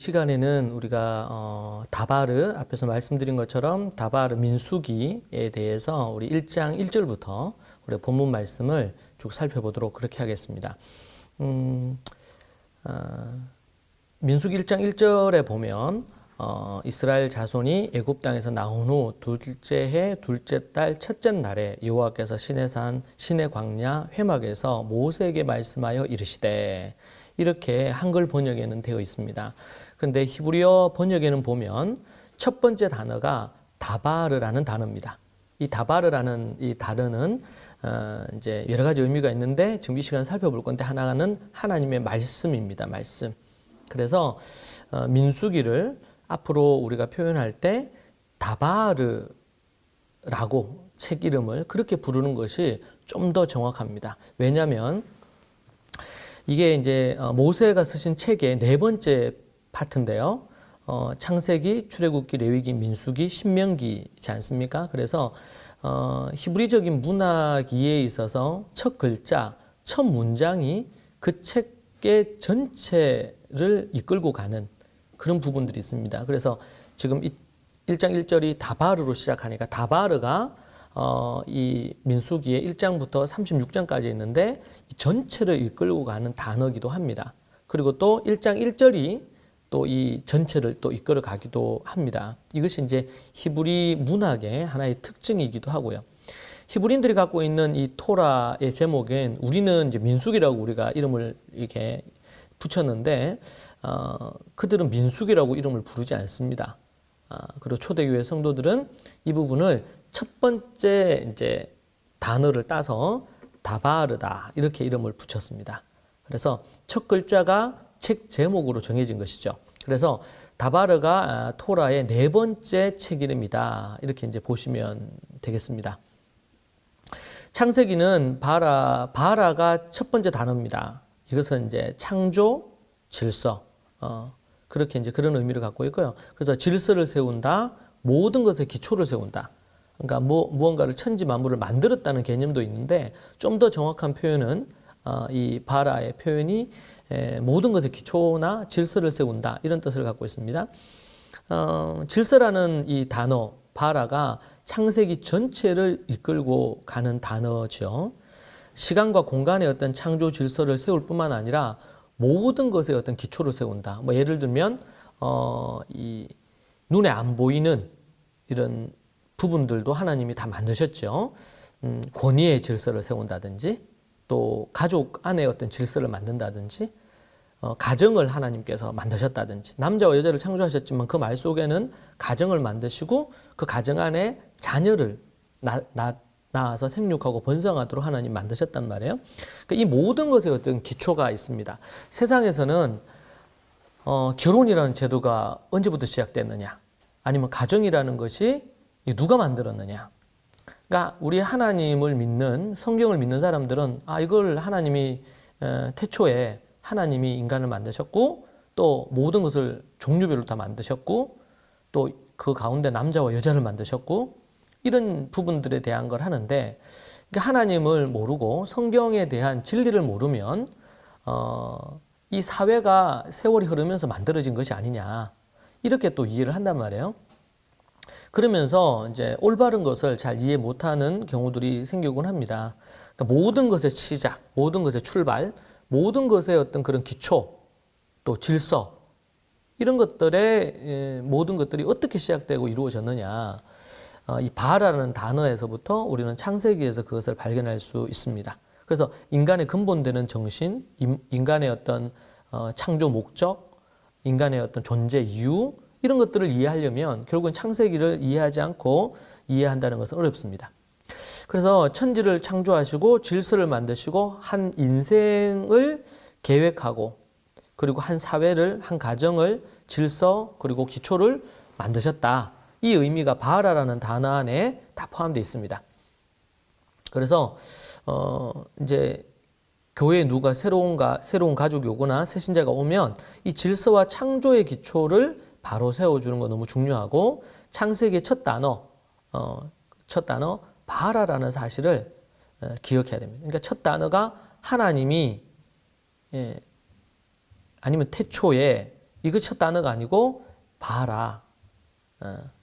시간에는 우리가 다바르 앞에서 말씀드린 것처럼 다바르 민수기에 대해서 우리 1장 1절부터 우리 본문 말씀을 쭉 살펴보도록 그렇게 하겠습니다. 민수기 1장 1절에 보면 이스라엘 자손이 애굽 땅에서 나온 후 둘째 해 둘째 달 첫째 날에 여호와께서 시내산 시내 광야 회막에서 모세에게 말씀하여 이르시되, 이렇게 한글 번역에는 되어 있습니다. 그런데 히브리어 번역에는 보면 첫 번째 단어가 다바르라는 단어입니다. 이 다바르라는 이 단어는 이제 여러 가지 의미가 있는데 지금 이 시간 살펴볼 건데, 하나는 하나님의 말씀입니다. 말씀. 그래서 민수기를 앞으로 우리가 표현할 때 다바르라고 책 이름을 그렇게 부르는 것이 좀 더 정확합니다. 왜냐하면 이게 이제 모세가 쓰신 책의 네 번째 파트인데요. 창세기, 출애굽기, 레위기, 민수기, 신명기지 않습니까? 그래서 히브리적인 문학 이해에 있어서 첫 글자, 첫 문장이 그 책의 전체를 이끌고 가는 그런 부분들이 있습니다. 그래서 지금 1장 1절이 다바르로 시작하니까 다바르가 이 민수기의 1장부터 36장까지 있는데 이 전체를 이끌고 가는 단어이기도 합니다. 그리고 또 1장 1절이 또 이 전체를 또 이끌어 가기도 합니다. 이것이 이제 히브리 문학의 하나의 특징이기도 하고요. 히브리인들이 갖고 있는 이 토라의 제목엔 우리는 이제 민수기라고 우리가 이름을 이렇게 붙였는데 그들은 민수기라고 이름을 부르지 않습니다. 그리고 초대교회 성도들은 이 부분을 첫 번째 이제 단어를 따서 다바르다 이렇게 이름을 붙였습니다. 그래서 첫 글자가 책 제목으로 정해진 것이죠. 그래서 다바르가 토라의 네 번째 책 이름이다 이렇게 이제 보시면 되겠습니다. 창세기는 바라가 첫 번째 단어입니다. 이것은 이제 창조, 질서, 그렇게 이제 그런 의미를 갖고 있고요. 그래서 질서를 세운다, 모든 것의 기초를 세운다. 그러니까 무언가를 천지 만물을 만들었다는 개념도 있는데 좀 더 정확한 표현은 이 바라의 표현이 모든 것의 기초나 질서를 세운다 이런 뜻을 갖고 있습니다. 질서라는 이 단어 바라가 창세기 전체를 이끌고 가는 단어죠. 시간과 공간의 어떤 창조 질서를 세울 뿐만 아니라 모든 것의 어떤 기초를 세운다. 뭐 예를 들면 이 눈에 안 보이는 이런 부분들도 하나님이 다 만드셨죠. 권위의 질서를 세운다든지 또 가족 안에 어떤 질서를 만든다든지 가정을 하나님께서 만드셨다든지 남자와 여자를 창조하셨지만 그 말 속에는 가정을 만드시고 그 가정 안에 자녀를 낳아서 생육하고 번성하도록 하나님 만드셨단 말이에요. 그러니까 이 모든 것에 어떤 기초가 있습니다. 세상에서는 결혼이라는 제도가 언제부터 시작됐느냐, 아니면 가정이라는 것이 누가 만들었느냐. 그러니까 우리 하나님을 믿는 성경을 믿는 사람들은 이걸 하나님이 태초에 하나님이 인간을 만드셨고 또 모든 것을 종류별로 다 만드셨고 또 그 가운데 남자와 여자를 만드셨고 이런 부분들에 대한 걸 하는데, 그러니까 하나님을 모르고 성경에 대한 진리를 모르면 이 사회가 세월이 흐르면서 만들어진 것이 아니냐 이렇게 또 이해를 한단 말이에요. 그러면서 이제 올바른 것을 잘 이해 못하는 경우들이 생기곤 합니다. 그러니까 모든 것의 시작, 모든 것의 출발, 모든 것의 어떤 그런 기초, 또 질서 이런 것들의 모든 것들이 어떻게 시작되고 이루어졌느냐, 이 바라라는 단어에서부터 우리는 창세기에서 그것을 발견할 수 있습니다. 그래서 인간의 근본되는 정신, 인간의 어떤 창조 목적, 인간의 어떤 존재 이유 이런 것들을 이해하려면 결국은 창세기를 이해하지 않고 이해한다는 것은 어렵습니다. 그래서 천지를 창조하시고 질서를 만드시고 한 인생을 계획하고 그리고 한 사회를, 한 가정을 질서 그리고 기초를 만드셨다. 이 의미가 바라라는 단어 안에 다 포함되어 있습니다. 그래서 이제 교회에 누가 새로운 가족이 오거나 새신자가 오면 이 질서와 창조의 기초를 바로 세워주는 거 너무 중요하고, 창세기의 첫 단어 바라라는 사실을 기억해야 됩니다. 그러니까 첫 단어가 하나님이 아니면 태초에 이거 첫 단어가 아니고 봐라.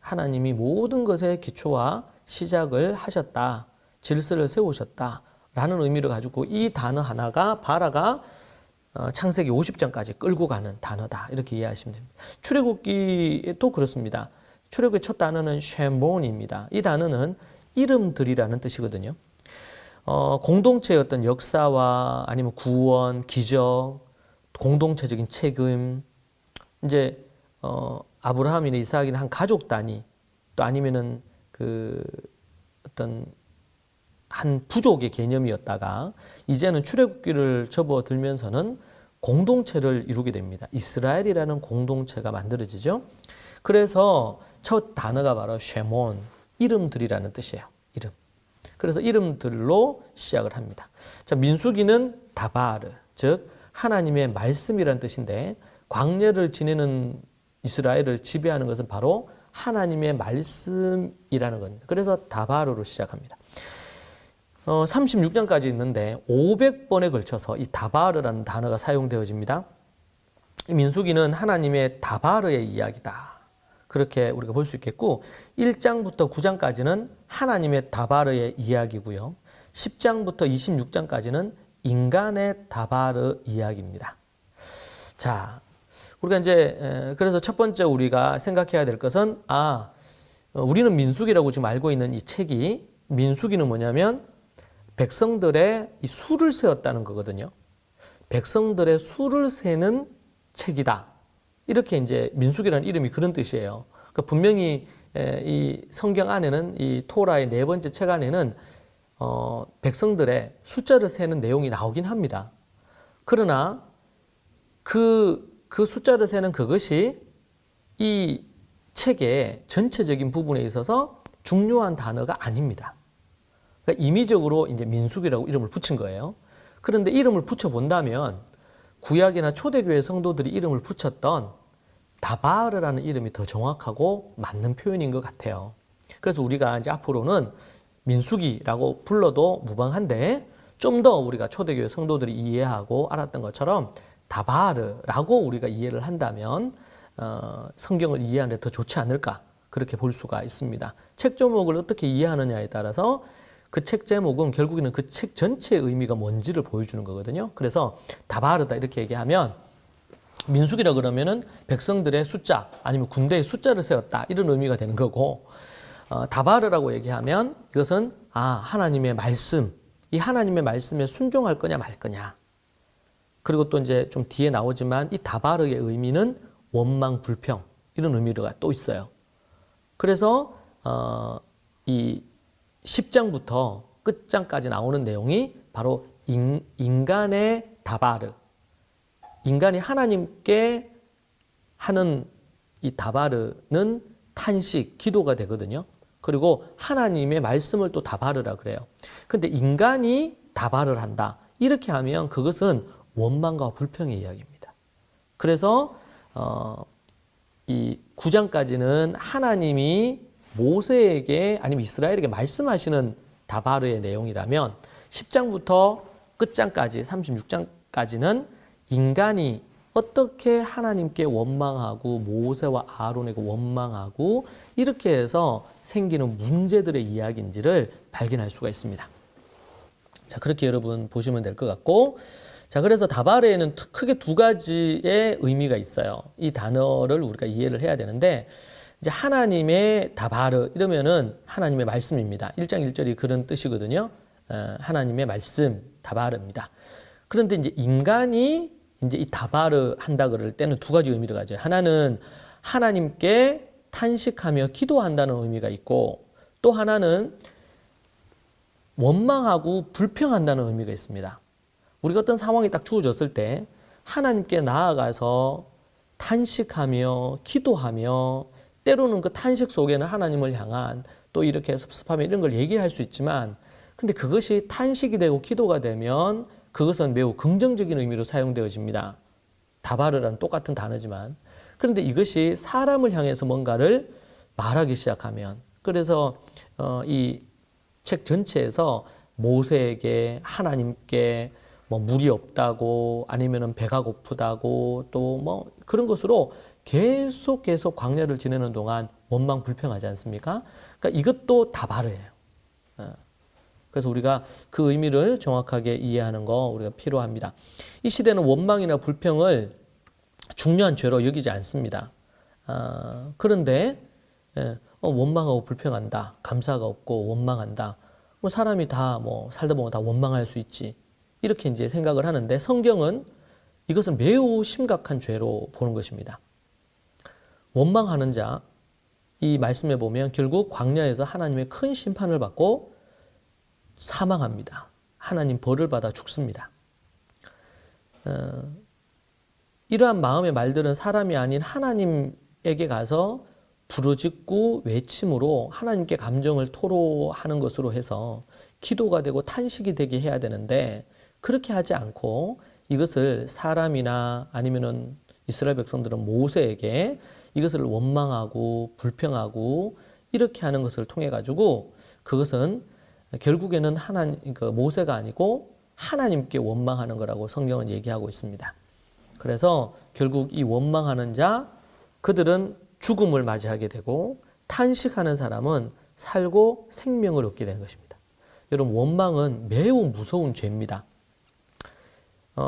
하나님이 모든 것의 기초와 시작을 하셨다. 질서를 세우셨다. 라는 의미를 가지고 이 단어 하나가 봐라가 창세기 50장까지 끌고 가는 단어다. 이렇게 이해하시면 됩니다. 출애굽기도 그렇습니다. 출애굽의 첫 단어는 쉐몬입니다. 이 단어는 이름들이라는 뜻이거든요. 공동체의 어떤 역사와 아니면 구원, 기적, 공동체적인 책임, 이제 아브라함이나 이삭이나 한 가족 단위, 또 아니면은 어떤 한 부족의 개념이었다가 이제는 출애굽기를 접어들면서는 공동체를 이루게 됩니다. 이스라엘이라는 공동체가 만들어지죠. 그래서 첫 단어가 바로 쉐몬, 이름들이라는 뜻이에요. 이름. 그래서 이름들로 시작을 합니다. 자, 민수기는 다바르, 즉 하나님의 말씀이라는 뜻인데 광야를 지내는 이스라엘을 지배하는 것은 바로 하나님의 말씀이라는 겁니다. 그래서 다바르로 시작합니다. 36장까지 있는데 500번에 걸쳐서 이 다바르라는 단어가 사용되어집니다. 민수기는 하나님의 다바르의 이야기다. 그렇게 우리가 볼 수 있겠고 1장부터 9장까지는 하나님의 다바르의 이야기고요. 10장부터 26장까지는 인간의 다바르 이야기입니다. 자, 우리가 이제 그래서 첫 번째 우리가 생각해야 될 것은 우리는 민수기라고 지금 알고 있는 이 책이 민수기는 뭐냐면 백성들의 이 수를 세웠다는 거거든요. 백성들의 수를 세는 책이다. 이렇게 이제 민수기라는 이름이 그런 뜻이에요. 그러니까 분명히 이 성경 안에는 이 토라의 네 번째 책 안에는 백성들의 숫자를 세는 내용이 나오긴 합니다. 그러나 그 숫자를 세는 그것이 이 책의 전체적인 부분에 있어서 중요한 단어가 아닙니다. 그러니까 임의적으로 이제 민수기라고 이름을 붙인 거예요. 그런데 이름을 붙여본다면 구약이나 초대교회 성도들이 이름을 붙였던 다바르라는 이름이 더 정확하고 맞는 표현인 것 같아요. 그래서 우리가 이제 앞으로는 민수기라고 불러도 무방한데 좀 더 우리가 초대교회 성도들이 이해하고 알았던 것처럼 다바르라고 우리가 이해를 한다면 성경을 이해하는 데 더 좋지 않을까 그렇게 볼 수가 있습니다. 책 제목을 어떻게 이해하느냐에 따라서 그 책 제목은 결국에는 그 책 전체의 의미가 뭔지를 보여주는 거거든요. 그래서 다바르다 이렇게 얘기하면 민수기라 그러면은 백성들의 숫자 아니면 군대의 숫자를 세웠다 이런 의미가 되는 거고 다바르라고 얘기하면 이것은 하나님의 말씀, 이 하나님의 말씀에 순종할 거냐 말 거냐. 그리고 또 이제 좀 뒤에 나오지만 이 다바르의 의미는 원망, 불평 이런 의미가 또 있어요. 그래서 이 10장부터 끝장까지 나오는 내용이 바로 인간의 다바르, 인간이 하나님께 하는 이 다바르는 탄식, 기도가 되거든요. 그리고 하나님의 말씀을 또 다바르라 그래요. 근데 인간이 다바르를 한다. 이렇게 하면 그것은 원망과 불평의 이야기입니다. 그래서 이 9장까지는 하나님이 모세에게 아니면 이스라엘에게 말씀하시는 다바르의 내용이라면 10장부터 끝장까지 36장까지는 인간이 어떻게 하나님께 원망하고 모세와 아론에게 원망하고 이렇게 해서 생기는 문제들의 이야기인지를 발견할 수가 있습니다. 자, 그렇게 여러분 보시면 될 것 같고, 자, 그래서 다바르에는 크게 두 가지의 의미가 있어요. 이 단어를 우리가 이해를 해야 되는데, 이제 하나님의 다바르 이러면은 하나님의 말씀입니다. 1장 1절이 그런 뜻이거든요. 하나님의 말씀 다바르입니다. 그런데 이제 인간이 이제 이 다바르 한다 그럴 때는 두 가지 의미를 가져요. 하나는 하나님께 탄식하며 기도한다는 의미가 있고, 또 하나는 원망하고 불평한다는 의미가 있습니다. 우리가 어떤 상황이 딱 주어졌을 때 하나님께 나아가서 탄식하며 기도하며, 때로는 그 탄식 속에는 하나님을 향한 또 이렇게 섭섭함 이런 걸 얘기할 수 있지만, 근데 그것이 탄식이 되고 기도가 되면 그것은 매우 긍정적인 의미로 사용되어집니다. 다바르라는 똑같은 단어지만. 그런데 이것이 사람을 향해서 뭔가를 말하기 시작하면, 그래서 이 책 전체에서 모세에게, 하나님께, 뭐 물이 없다고 아니면은 배가 고프다고 또 뭐 그런 것으로 계속 광야를 지내는 동안 원망 불평하지 않습니까? 그러니까 이것도 다발이에요. 그래서 우리가 그 의미를 정확하게 이해하는 거 우리가 필요합니다. 이 시대는 원망이나 불평을 중요한 죄로 여기지 않습니다. 그런데 원망하고 불평한다, 감사가 없고 원망한다. 뭐 사람이 다 뭐 살다 보면 다 원망할 수 있지. 이렇게 이제 생각을 하는데 성경은 이것은 매우 심각한 죄로 보는 것입니다. 원망하는 자, 이 말씀에 보면 결국 광야에서 하나님의 큰 심판을 받고 사망합니다. 하나님 벌을 받아 죽습니다. 이러한 마음의 말들은 사람이 아닌 하나님에게 가서 부르짖고 외침으로 하나님께 감정을 토로하는 것으로 해서 기도가 되고 탄식이 되게 해야 되는데 그렇게 하지 않고 이것을 사람이나 아니면은 이스라엘 백성들은 모세에게 이것을 원망하고 불평하고 이렇게 하는 것을 통해 가지고 그것은 결국에는 모세가 아니고 하나님께 원망하는 거라고 성경은 얘기하고 있습니다. 그래서 결국 이 원망하는 자 그들은 죽음을 맞이하게 되고 탄식하는 사람은 살고 생명을 얻게 되는 것입니다. 여러분 원망은 매우 무서운 죄입니다.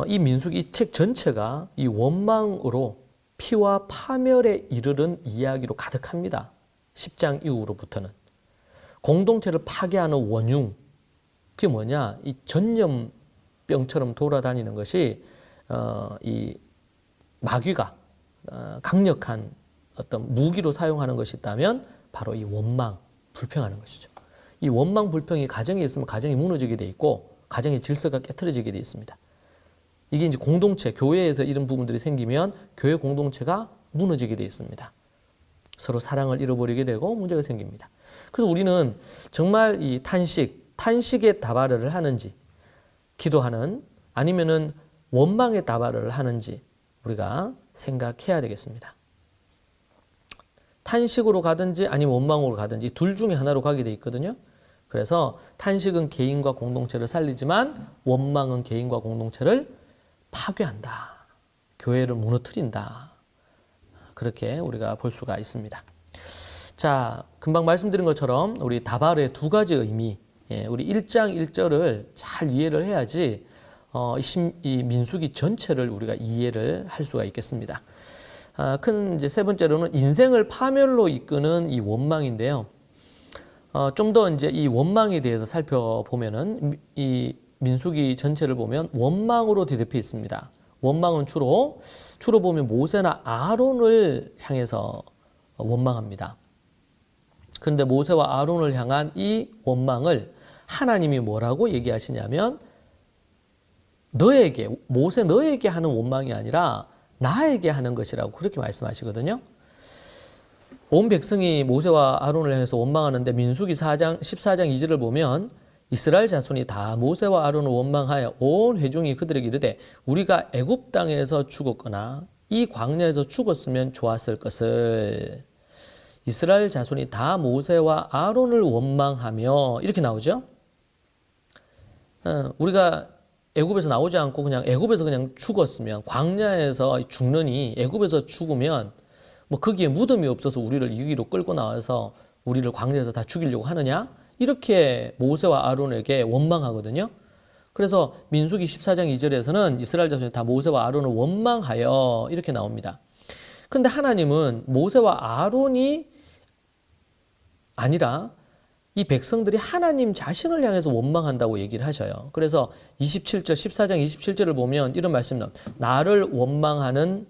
이 민수기 이 책 전체가 이 원망으로 피와 파멸에 이르는 이야기로 가득합니다. 10장 이후로부터는. 공동체를 파괴하는 원흉, 그게 뭐냐? 이 전염병처럼 돌아다니는 것이 이 마귀가 강력한 어떤 무기로 사용하는 것이 있다면 바로 이 원망, 불평하는 것이죠. 이 원망, 불평이 가정에 있으면 가정이 무너지게 돼 있고 가정의 질서가 깨트려지게 돼 있습니다. 이게 이제 공동체, 교회에서 이런 부분들이 생기면 교회 공동체가 무너지게 돼 있습니다. 서로 사랑을 잃어버리게 되고 문제가 생깁니다. 그래서 우리는 정말 이 탄식의 다발을 하는지, 기도하는 아니면은 원망의 다발을 하는지 우리가 생각해야 되겠습니다. 탄식으로 가든지 아니면 원망으로 가든지 둘 중에 하나로 가게 돼 있거든요. 그래서 탄식은 개인과 공동체를 살리지만 원망은 개인과 공동체를 파괴한다. 교회를 무너뜨린다. 그렇게 우리가 볼 수가 있습니다. 자, 금방 말씀드린 것처럼 우리 다발의 두 가지 의미, 우리 1장 1절을 잘 이해를 해야지 이 민수기 전체를 우리가 이해를 할 수가 있겠습니다. 이제 세 번째로는 인생을 파멸로 이끄는 이 원망인데요. 좀 더 이제 이 원망에 대해서 살펴보면은 이 민수기 전체를 보면 원망으로 뒤덮여 있습니다. 원망은 주로 보면 모세나 아론을 향해서 원망합니다. 그런데 모세와 아론을 향한 이 원망을 하나님이 뭐라고 얘기하시냐면 모세 너에게 하는 원망이 아니라 나에게 하는 것이라고 그렇게 말씀하시거든요. 온 백성이 모세와 아론을 향해서 원망하는데 민수기 14장 2절을 보면 이스라엘 자손이 다 모세와 아론을 원망하여 온 회중이 그들에게 이르되 우리가 애굽 땅에서 죽었거나 이 광야에서 죽었으면 좋았을 것을. 이스라엘 자손이 다 모세와 아론을 원망하며 이렇게 나오죠. 우리가 애굽에서 나오지 않고 그냥 애굽에서 그냥 죽었으면, 광야에서 죽느니 애굽에서 죽으면 뭐 거기에 무덤이 없어서 우리를 이기로 끌고 나와서 우리를 광야에서 다 죽이려고 하느냐? 이렇게 모세와 아론에게 원망하거든요. 그래서 민수기 14장 2절에서는 이스라엘 자손이 다 모세와 아론을 원망하여 이렇게 나옵니다. 그런데 하나님은 모세와 아론이 아니라 이 백성들이 하나님 자신을 향해서 원망한다고 얘기를 하셔요. 그래서 14장 27절을 보면 이런 말씀이 나옵니다. 나를 원망하는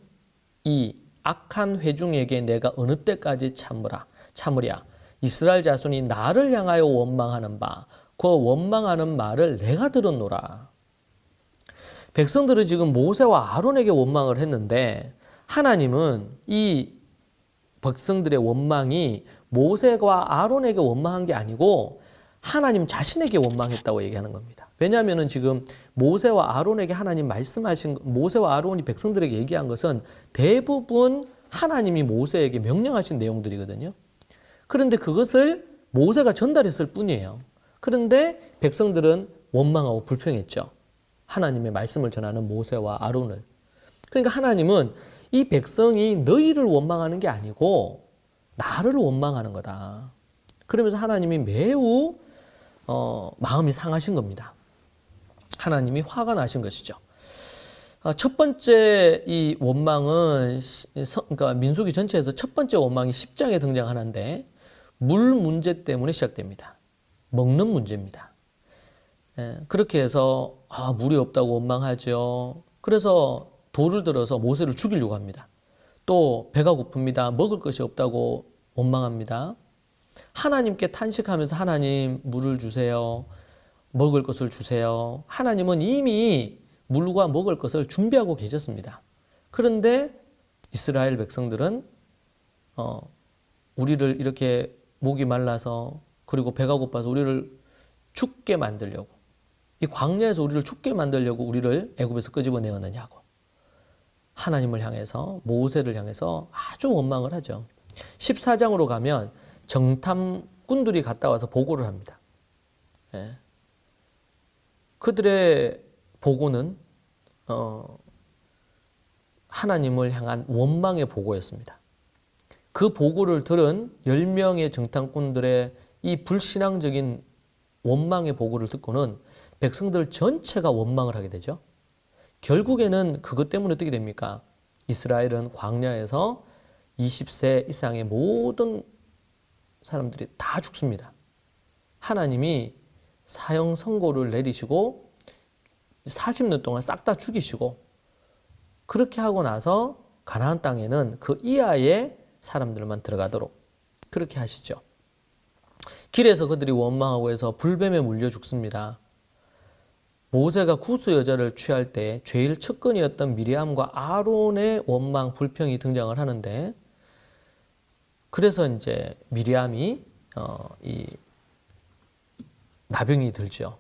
이 악한 회중에게 내가 어느 때까지 참으랴. 이스라엘 자손이 나를 향하여 원망하는 바, 그 원망하는 말을 내가 들었노라. 백성들은 지금 모세와 아론에게 원망을 했는데 하나님은 이 백성들의 원망이 모세와 아론에게 원망한 게 아니고 하나님 자신에게 원망했다고 얘기하는 겁니다. 왜냐하면 지금 모세와 아론에게 하나님 말씀하신, 모세와 아론이 백성들에게 얘기한 것은 대부분 하나님이 모세에게 명령하신 내용들이거든요. 그런데 그것을 모세가 전달했을 뿐이에요. 그런데 백성들은 원망하고 불평했죠. 하나님의 말씀을 전하는 모세와 아론을. 그러니까 하나님은 이 백성이 너희를 원망하는 게 아니고 나를 원망하는 거다. 그러면서 하나님이 매우 마음이 상하신 겁니다. 하나님이 화가 나신 것이죠. 첫 번째 이 원망은 그러니까 민수기 전체에서 첫 번째 원망이 10장에 등장하는데 물 문제 때문에 시작됩니다. 먹는 문제입니다. 그렇게 해서 물이 없다고 원망하죠. 그래서 돌을 들어서 모세를 죽이려고 합니다. 또 배가 고픕니다. 먹을 것이 없다고 원망합니다. 하나님께 탄식하면서 하나님 물을 주세요. 먹을 것을 주세요. 하나님은 이미 물과 먹을 것을 준비하고 계셨습니다. 그런데 이스라엘 백성들은 우리를 이렇게 목이 말라서 그리고 배가 고파서 우리를 죽게 만들려고 이 광야에서 우리를 죽게 만들려고 우리를 애굽에서 끄집어내었느냐고 하나님을 향해서 모세를 향해서 아주 원망을 하죠. 14장으로 가면 정탐꾼들이 갔다 와서 보고를 합니다. 그들의 보고는 하나님을 향한 원망의 보고였습니다. 그 보고를 들은 10명의 정탐꾼들의 이 불신앙적인 원망의 보고를 듣고는 백성들 전체가 원망을 하게 되죠. 결국에는 그것 때문에 어떻게 됩니까? 이스라엘은 광야에서 20세 이상의 모든 사람들이 다 죽습니다. 하나님이 사형 선고를 내리시고 40년 동안 싹 다 죽이시고 그렇게 하고 나서 가나안 땅에는 그 이하의 사람들만 들어가도록 그렇게 하시죠. 길에서 그들이 원망하고 해서 불뱀에 물려 죽습니다. 모세가 구스 여자를 취할 때 죄일 척근이었던 미리암과 아론의 원망, 불평이 등장을 하는데 그래서 이제 미리암이 이 나병이 들죠.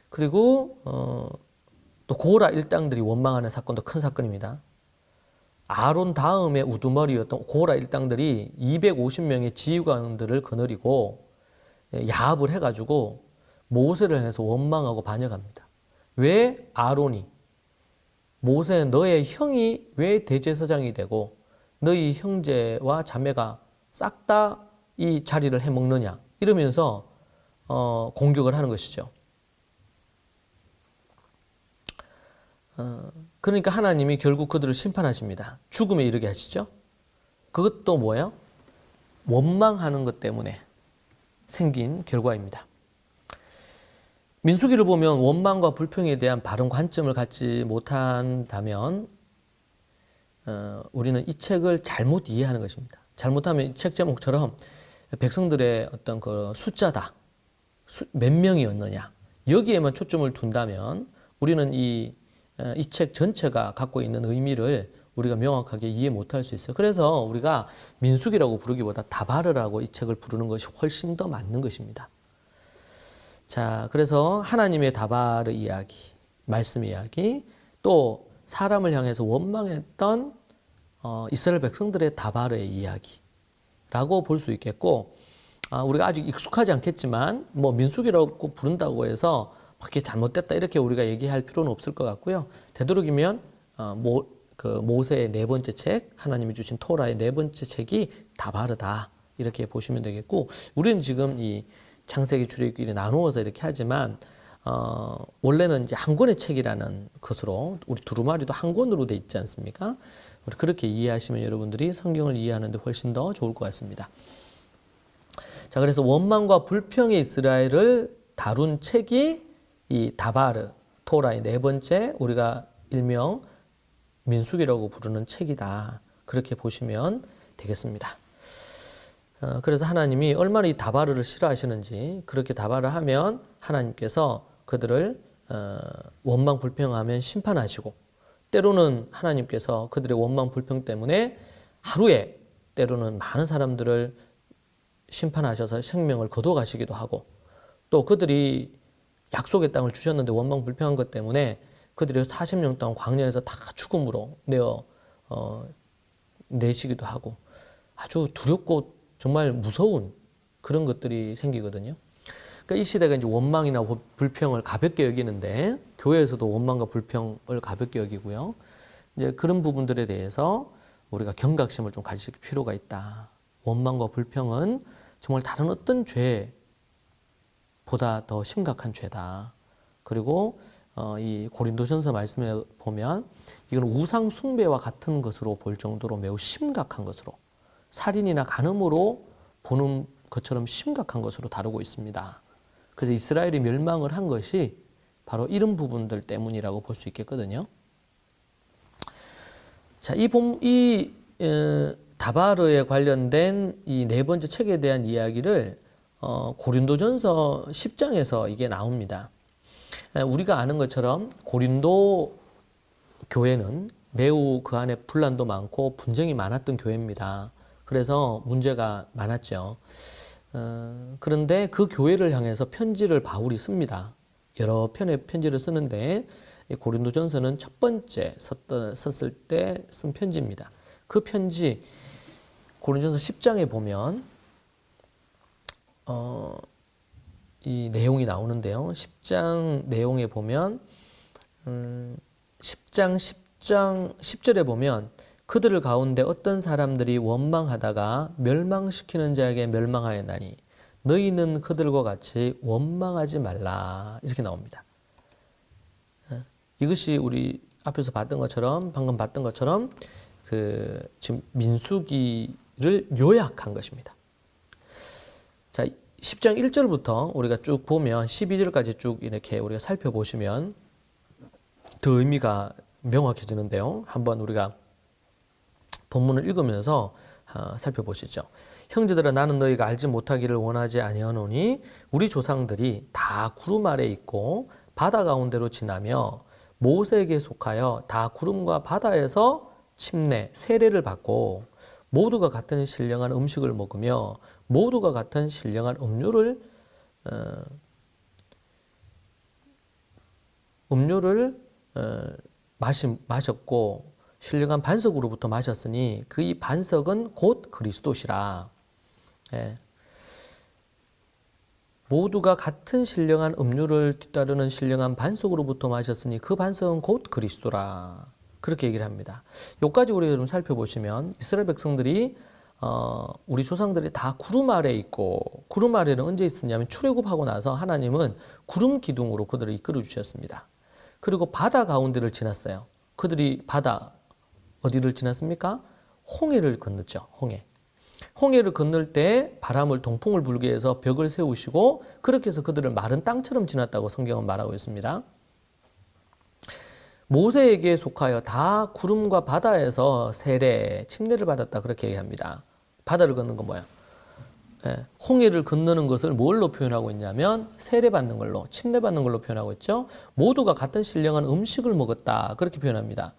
그리고 또 고라 일당들이 원망하는 사건도 큰 사건입니다. 아론 다음에 우두머리였던 고라 일당들이 250명의 지휘관들을 거느리고 야합을 해가지고 모세를 향해서 원망하고 반역합니다. 왜 아론이 모세 너의 형이 왜 대제사장이 되고 너희 형제와 자매가 싹 다 이 자리를 해먹느냐 이러면서 공격을 하는 것이죠. 그러니까 하나님이 결국 그들을 심판하십니다. 죽음에 이르게 하시죠. 그것도 뭐예요? 원망하는 것 때문에 생긴 결과입니다. 민수기를 보면 원망과 불평에 대한 바른 관점을 갖지 못한다면 우리는 이 책을 잘못 이해하는 것입니다. 잘못하면 이 책 제목처럼 백성들의 어떤 그 숫자다. 몇 명이었느냐. 여기에만 초점을 둔다면 우리는 이 책 전체가 갖고 있는 의미를 우리가 명확하게 이해 못할 수 있어요. 그래서 우리가 민수기라고 부르기보다 다바르라고 이 책을 부르는 것이 훨씬 더 맞는 것입니다. 자, 그래서 하나님의 다바르 이야기, 말씀 이야기, 또 사람을 향해서 원망했던 이스라엘 백성들의 다바르의 이야기라고 볼 수 있겠고, 우리가 아직 익숙하지 않겠지만 뭐 민수기라고 부른다고 해서 그게 잘못됐다 이렇게 우리가 얘기할 필요는 없을 것 같고요. 되도록이면 모세의 네 번째 책, 하나님이 주신 토라의 네 번째 책이 다바르다 이렇게 보시면 되겠고, 우리는 지금 이 창세기 출애굽기를 나누어서 이렇게 하지만 원래는 이제 한 권의 책이라는 것으로 우리 두루마리도 한 권으로 돼 있지 않습니까? 우리 그렇게 이해하시면 여러분들이 성경을 이해하는데 훨씬 더 좋을 것 같습니다. 자, 그래서 원망과 불평의 이스라엘을 다룬 책이 이 다바르, 토라의 네 번째 우리가 일명 민수기라고 부르는 책이다. 그렇게 보시면 되겠습니다. 그래서 하나님이 얼마나 이 다바르를 싫어하시는지, 그렇게 다바르 하면 하나님께서 그들을 원망 불평하면 심판하시고, 때로는 하나님께서 그들의 원망 불평 때문에 하루에 때로는 많은 사람들을 심판하셔서 생명을 거둬가시기도 하고, 또 그들이 약속의 땅을 주셨는데 원망 불평한 것 때문에 그들이 40년 동안 광야에서 다 죽음으로 내시기도 하고, 아주 두렵고 정말 무서운 그런 것들이 생기거든요. 그러니까 이 시대가 이제 원망이나 불평을 가볍게 여기는데 교회에서도 원망과 불평을 가볍게 여기고요. 이제 그런 부분들에 대해서 우리가 경각심을 좀 가질 필요가 있다. 원망과 불평은 정말 다른 어떤 죄보다 더 심각한 죄다. 그리고 이 고린도전서 말씀에 보면 이건 우상 숭배와 같은 것으로 볼 정도로 매우 심각한 것으로, 살인이나 간음으로 보는 것처럼 심각한 것으로 다루고 있습니다. 그래서 이스라엘이 멸망을 한 것이 바로 이런 부분들 때문이라고 볼 수 있겠거든요. 자, 이 다바르에 관련된 이 네 번째 책에 대한 이야기를 고린도전서 10장에서 이게 나옵니다. 우리가 아는 것처럼 고린도 교회는 매우 그 안에 분란도 많고 분쟁이 많았던 교회입니다. 그래서 문제가 많았죠. 그런데 그 교회를 향해서 편지를 바울이 씁니다. 여러 편의 편지를 쓰는데 고린도전서는 첫 번째 썼을 때 쓴 편지입니다. 그 편지 고린도전서 10장에 보면 이 내용이 나오는데요. 10장 내용에 보면 10장 10절에 보면 그들 가운데 어떤 사람들이 원망하다가 멸망시키는 자에게 멸망하였나니 너희는 그들과 같이 원망하지 말라 이렇게 나옵니다. 이것이 우리 앞에서 봤던 것처럼 방금 봤던 것처럼 지금 민수기를 요약한 것입니다. 자, 10장 1절부터 우리가 쭉 보면 12절까지 쭉 이렇게 우리가 살펴보시면 더 의미가 명확해지는데요. 한번 우리가 본문을 읽으면서 살펴보시죠. 형제들아 나는 너희가 알지 못하기를 원하지 아니하노니 우리 조상들이 다 구름 아래 있고 바다 가운데로 지나며 모세에게 속하여 다 구름과 바다에서 침례, 세례를 받고 모두가 같은 신령한 음식을 먹으며 모두가 같은 신령한 음료를 마셨고 신령한 반석으로부터 마셨으니 그 이 반석은 곧 그리스도시라. 예. 모두가 같은 신령한 음료를 뒤따르는 신령한 반석으로부터 마셨으니 그 반석은 곧 그리스도라. 그렇게 얘기를 합니다. 여기까지 우리가 좀 살펴보시면 이스라엘 백성들이 우리 조상들이 다 구름 아래에 있고 구름 아래는 언제 있었냐면 출애굽하고 나서 하나님은 구름 기둥으로 그들을 이끌어 주셨습니다. 그리고 바다 가운데를 지났어요. 그들이 바다 어디를 지났습니까? 홍해를 건넜죠. 홍해를 건널 때 바람을 동풍을 불게 해서 벽을 세우시고 그렇게 해서 그들을 마른 땅처럼 지났다고 성경은 말하고 있습니다. 모세에게 속하여 다 구름과 바다에서 세례, 침례를 받았다 그렇게 얘기합니다. 바다를 걷는 건 뭐야? 예, 홍해를 건너는 것을 뭘로 표현하고 있냐면 세례받는 걸로, 침례받는 걸로 표현하고 있죠. 모두가 같은 신령한 음식을 먹었다 그렇게 표현합니다.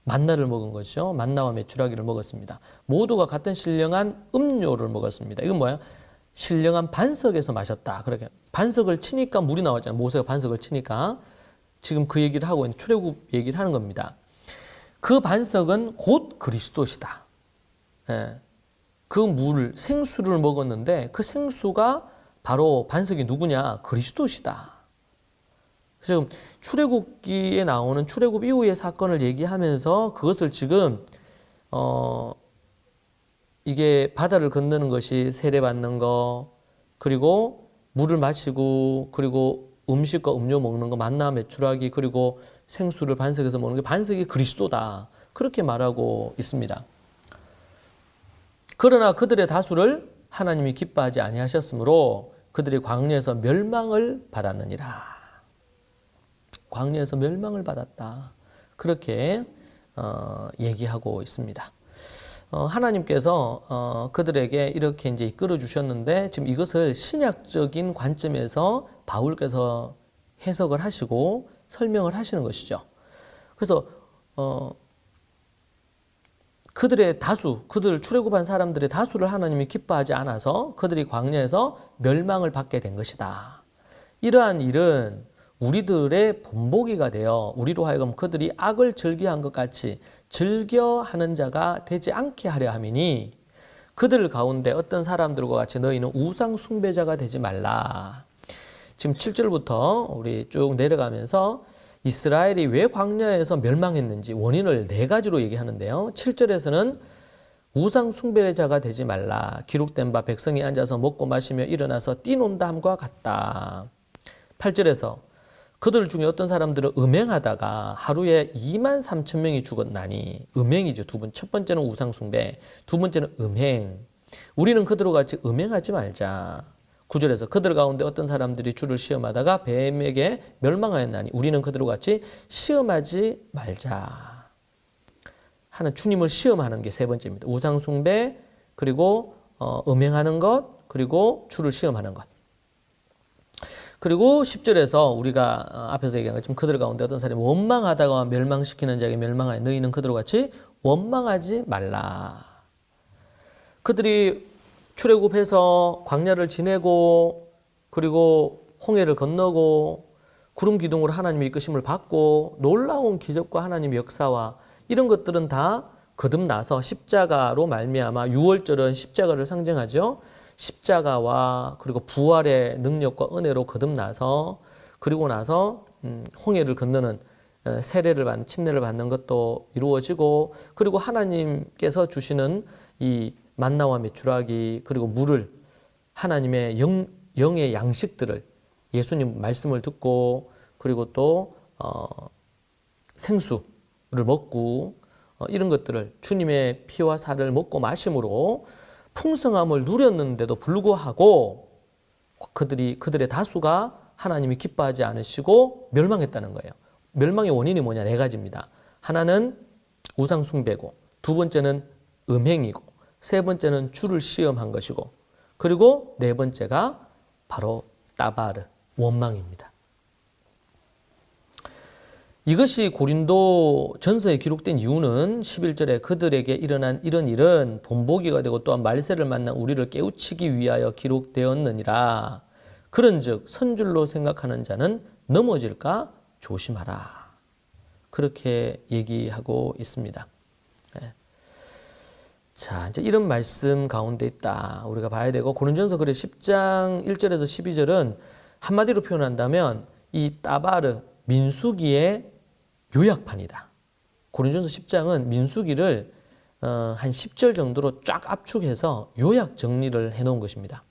만나를 먹은 것이죠. 만나와 메추라기를 먹었습니다. 모두가 같은 신령한 음료를 먹었습니다. 이건 뭐야? 신령한 반석에서 마셨다. 그렇게 반석을 치니까 물이 나왔잖아요. 모세가 반석을 치니까 지금 그 얘기를 하고 있는 출애굽 얘기를 하는 겁니다. 그 반석은 곧 그리스도시다. 예. 그 물, 생수를 먹었는데 그 생수가 바로 반석이 누구냐? 그리스도시다. 지금 출애굽기에 나오는 출애굽 이후의 사건을 얘기하면서 그것을 지금 이게 바다를 건너는 것이 세례받는 거, 그리고 물을 마시고, 그리고 음식과 음료 먹는 거, 만나 메추라기, 그리고 생수를 반석에서 먹는 게 반석이 그리스도다. 그렇게 말하고 있습니다. 그러나 그들의 다수를 하나님이 기뻐하지 아니하셨으므로 그들이 광야에서 멸망을 받았느니라. 광야에서 멸망을 받았다. 그렇게 얘기하고 있습니다. 하나님께서 그들에게 이렇게 이제 이끌어 주셨는데 지금 이것을 신약적인 관점에서 바울께서 해석을 하시고 설명을 하시는 것이죠. 그래서 그들의 다수, 그들 출애굽한 사람들의 다수를 하나님이 기뻐하지 않아서 그들이 광야에서 멸망을 받게 된 것이다. 이러한 일은 우리들의 본보기가 되어 우리로 하여금 그들이 악을 즐겨한 것 같이 즐겨하는 자가 되지 않게 하려 함이니 그들 가운데 어떤 사람들과 같이 너희는 우상 숭배자가 되지 말라. 지금 7절부터 우리 쭉 내려가면서 이스라엘이 왜 광야에서 멸망했는지 원인을 네 가지로 얘기하는데요. 7절에서는 우상 숭배자가 되지 말라. 기록된 바 백성이 앉아서 먹고 마시며 일어나서 뛰논다함과 같다. 8절에서 그들 중에 어떤 사람들은 음행하다가 하루에 2만 3천 명이 죽었나니. 음행이죠. 첫 번째는 우상 숭배, 두 번째는 음행. 우리는 그들과 같이 음행하지 말자. 9절에서 그들 가운데 어떤 사람들이 주를 시험하다가 뱀에게 멸망하였나니 우리는 그들과 같이 시험하지 말자. 하는 주님을 시험하는 게 세 번째입니다. 우상 숭배, 그리고 음행하는 것, 그리고 주를 시험하는 것. 그리고 10절에서 우리가 앞에서 얘기한 것처럼 그들 가운데 어떤 사람이 원망하다가 멸망시키는 자에게 멸망하여 너희는 그들과 같이 원망하지 말라. 그들이 출애굽해서 광야를 지내고 그리고 홍해를 건너고 구름 기둥으로 하나님의 이끄심을 받고 놀라운 기적과 하나님의 역사와 이런 것들은 다 거듭나서 십자가로 말미암아 6월절은 십자가를 상징하죠. 십자가와 그리고 부활의 능력과 은혜로 거듭나서 그리고 나서 홍해를 건너는 세례를 받는 침례를 받는 것도 이루어지고 그리고 하나님께서 주시는 이 만나와 메추라기 그리고 물을 하나님의 영의 양식들을 예수님 말씀을 듣고 그리고 또 생수를 먹고 이런 것들을 주님의 피와 살을 먹고 마심으로 풍성함을 누렸는데도 불구하고 그들의 다수가 하나님이 기뻐하지 않으시고 멸망했다는 거예요. 멸망의 원인이 뭐냐? 네 가지입니다. 하나는 우상 숭배고, 두 번째는 음행이고, 세 번째는 주를 시험한 것이고, 그리고 네 번째가 바로 따바르, 원망입니다. 이것이 고린도 전서에 기록된 이유는 11절에 그들에게 일어난 이런 일은 본보기가 되고 또한 말세를 만난 우리를 깨우치기 위하여 기록되었느니라. 그런즉 선줄로 생각하는 자는 넘어질까 조심하라. 그렇게 얘기하고 있습니다. 자, 이제 이런 말씀 가운데 있다. 우리가 봐야 되고 고린전서 그래 10장 1절에서 12절은 한마디로 표현한다면 이 따바르 민수기의 요약판이다. 고린전서 10장은 민수기를 한 10절 정도로 쫙 압축해서 요약 정리를 해놓은 것입니다.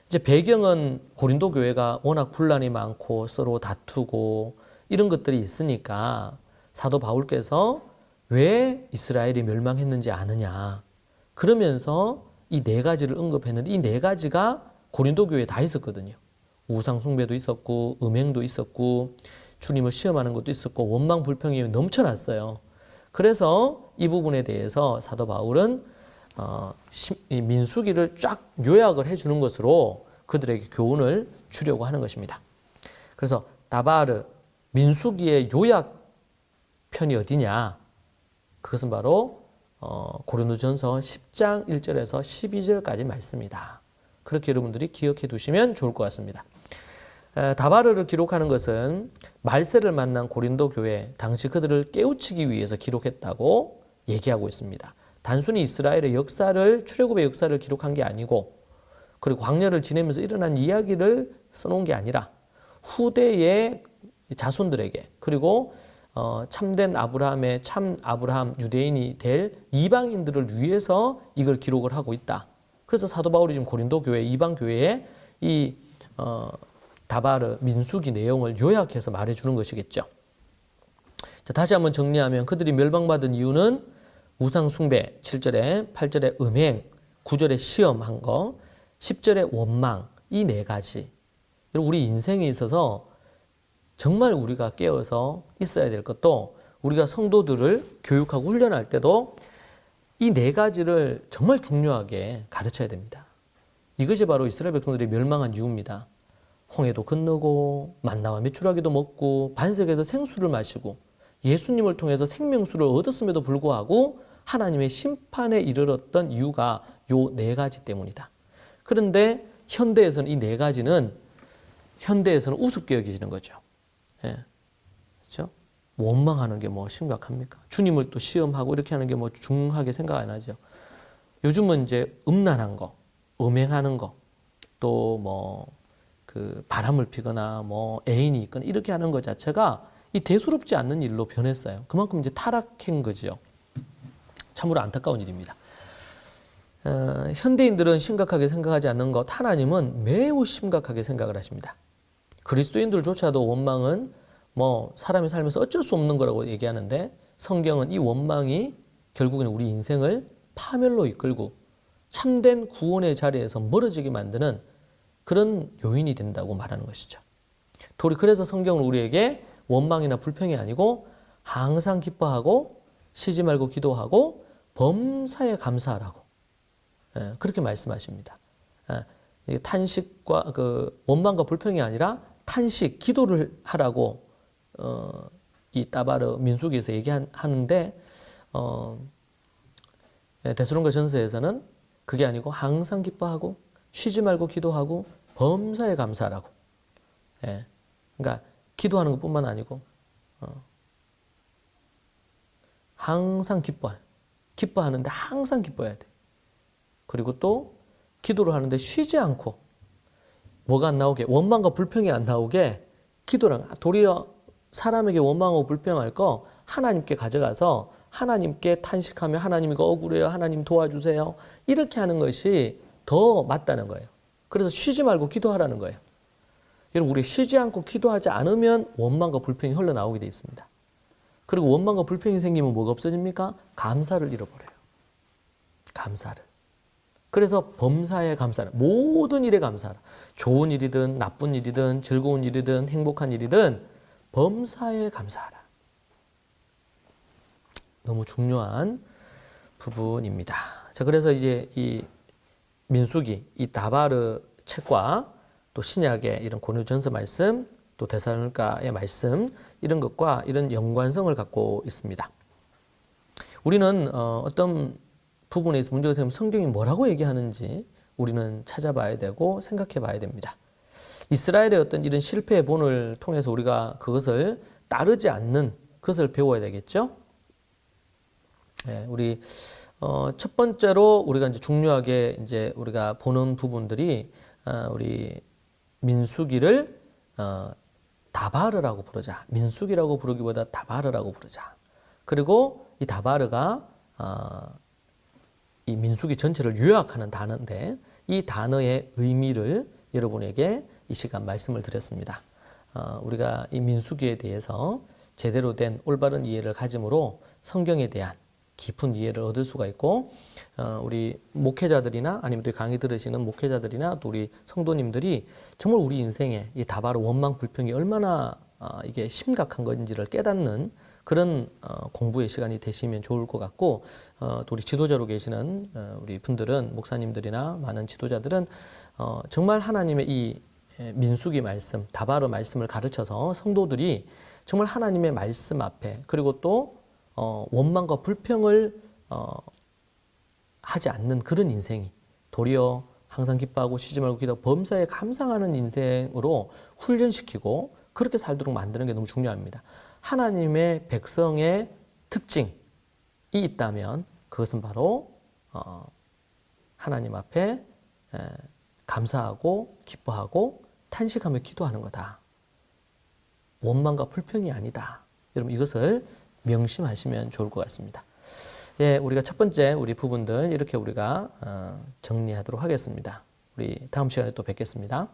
이제 배경은 고린도 교회가 워낙 분란이 많고 서로 다투고 이런 것들이 있으니까 사도 바울께서 왜 이스라엘이 멸망했는지 아느냐. 그러면서 이 네 가지를 언급했는데 이 네 가지가 고린도 교회에 다 있었거든요. 우상 숭배도 있었고 음행도 있었고 주님을 시험하는 것도 있었고 원망 불평이 넘쳐났어요. 그래서 이 부분에 대해서 사도 바울은 민수기를 쫙 요약을 해주는 것으로 그들에게 교훈을 주려고 하는 것입니다. 그래서 다바르 민수기의 요약편이 어디냐? 그것은 바로 고린도전서 10장 1절에서 12절까지 말씀이다. 그렇게 여러분들이 기억해 두시면 좋을 것 같습니다. 다바르를 기록하는 것은 말세를 만난 고린도 교회 당시 그들을 깨우치기 위해서 기록했다고 얘기하고 있습니다. 단순히 이스라엘의 역사를 출애굽의 역사를 기록한 게 아니고 그리고 광야를 지내면서 일어난 이야기를 써놓은 게 아니라 후대의 자손들에게 그리고 참된 아브라함의 참 아브라함 유대인이 될 이방인들을 위해서 이걸 기록을 하고 있다. 그래서 사도 바울이 지금 고린도 교회 이방 교회에 이 다바르 민수기 내용을 요약해서 말해주는 것이겠죠. 자, 다시 한번 정리하면 그들이 멸망받은 이유는 우상 숭배 7절에 8절에 음행 9절에 시험한 거 10절에 원망 이 네 가지. 우리 인생에 있어서 정말 우리가 깨어서 있어야 될 것도 우리가 성도들을 교육하고 훈련할 때도 이 네 가지를 정말 중요하게 가르쳐야 됩니다. 이것이 바로 이스라엘 백성들이 멸망한 이유입니다. 홍해도 건너고 만나와 메추라기도 먹고 반석에서 생수를 마시고 예수님을 통해서 생명수를 얻었음에도 불구하고 하나님의 심판에 이르렀던 이유가 요 네 가지 때문이다. 그런데 현대에서는 이 네 가지는 현대에서는 우습게 여기지는 거죠. 예. 그렇죠? 원망하는 게 뭐 심각합니까? 주님을 또 시험하고 이렇게 하는 게 뭐 중하게 생각 안 하죠. 요즘은 이제 음란한 거, 음행하는 거, 또 뭐 그 바람을 피거나 뭐 애인이 있거나 이렇게 하는 것 자체가 이 대수롭지 않는 일로 변했어요. 그만큼 이제 타락한 거죠. 참으로 안타까운 일입니다. 현대인들은 심각하게 생각하지 않는 것, 하나님은 매우 심각하게 생각을 하십니다. 그리스도인들조차도 원망은 뭐 사람이 살면서 어쩔 수 없는 거라고 얘기하는데, 성경은 이 원망이 결국에는 우리 인생을 파멸로 이끌고 참된 구원의 자리에서 멀어지게 만드는 그런 요인이 된다고 말하는 것이죠. 그래서 성경은 우리에게 원망이나 불평이 아니고 항상 기뻐하고 쉬지 말고 기도하고 범사에 감사하라고 그렇게 말씀하십니다. 탄식과 원망과 불평이 아니라 탄식, 기도를 하라고 이 따바르 민수기에서 얘기하는데, 데살로니가 전서에서는 그게 아니고 항상 기뻐하고 쉬지 말고 기도하고 범사에 감사하라고. 그러니까 기도하는 것뿐만 아니고 항상 기뻐하는데 항상 기뻐해야 돼. 그리고 또 기도를 하는데 쉬지 않고 뭐가 안 나오게, 원망과 불평이 안 나오게 기도랑, 도리어 사람에게 원망하고 불평할 거 하나님께 가져가서 하나님께 탄식하며 하나님 이거 억울해요, 하나님 도와주세요, 이렇게 하는 것이 더 맞다는 거예요. 그래서 쉬지 말고 기도하라는 거예요. 여러분, 우리 쉬지 않고 기도하지 않으면 원망과 불평이 흘러나오게 돼 있습니다. 그리고 원망과 불평이 생기면 뭐가 없어집니까? 감사를 잃어버려요. 감사를. 그래서 범사에 감사하라. 모든 일에 감사하라. 좋은 일이든 나쁜 일이든 즐거운 일이든 행복한 일이든 범사에 감사하라. 너무 중요한 부분입니다. 자, 그래서 이제 이 민수기, 이 다바르 책과 또 신약의 이런 고린도전서 말씀, 또 데살로니가의 말씀, 이런 것과 이런 연관성을 갖고 있습니다. 우리는 어떤 부분에서 문제가 생기면 성경이 뭐라고 얘기하는지 우리는 찾아봐야 되고 생각해 봐야 됩니다. 이스라엘의 어떤 이런 실패의 본을 통해서 우리가 그것을 따르지 않는 것을 배워야 되겠죠. 우리 첫 번째로 우리가 이제 중요하게 이제 우리가 보는 부분들이 우리 민수기를 다바르라고 부르자. 민수기라고 부르기보다 다바르라고 부르자. 그리고 이 다바르가 이 민수기 전체를 요약하는 단어인데, 이 단어의 의미를 여러분에게 이 시간 말씀을 드렸습니다. 우리가 이 민수기에 대해서 제대로 된 올바른 이해를 가짐으로 성경에 대한 깊은 이해를 얻을 수가 있고, 우리 목회자들이나 아니면 또 강의 들으시는 목회자들이나 또 우리 성도님들이 정말 우리 인생에 이 다바르 원망 불평이 얼마나 이게 심각한 건지를 깨닫는 그런 공부의 시간이 되시면 좋을 것 같고, 또 우리 지도자로 계시는 우리 분들은, 목사님들이나 많은 지도자들은 정말 하나님의 이 민수기 말씀, 다바르 말씀을 가르쳐서 성도들이 정말 하나님의 말씀 앞에, 그리고 또 원망과 불평을 하지 않는 그런 인생이, 도리어 항상 기뻐하고 쉬지 말고 기도, 범사에 감상하는 인생으로 훈련시키고 그렇게 살도록 만드는 게 너무 중요합니다. 하나님의 백성의 특징이 있다면 그것은 바로 하나님 앞에 감사하고 기뻐하고 탄식하며 기도하는 거다. 원망과 불평이 아니다. 여러분, 이것을 명심하시면 좋을 것 같습니다. 예, 우리가 첫 번째 우리 부분들 이렇게 우리가 정리하도록 하겠습니다. 우리 다음 시간에 또 뵙겠습니다.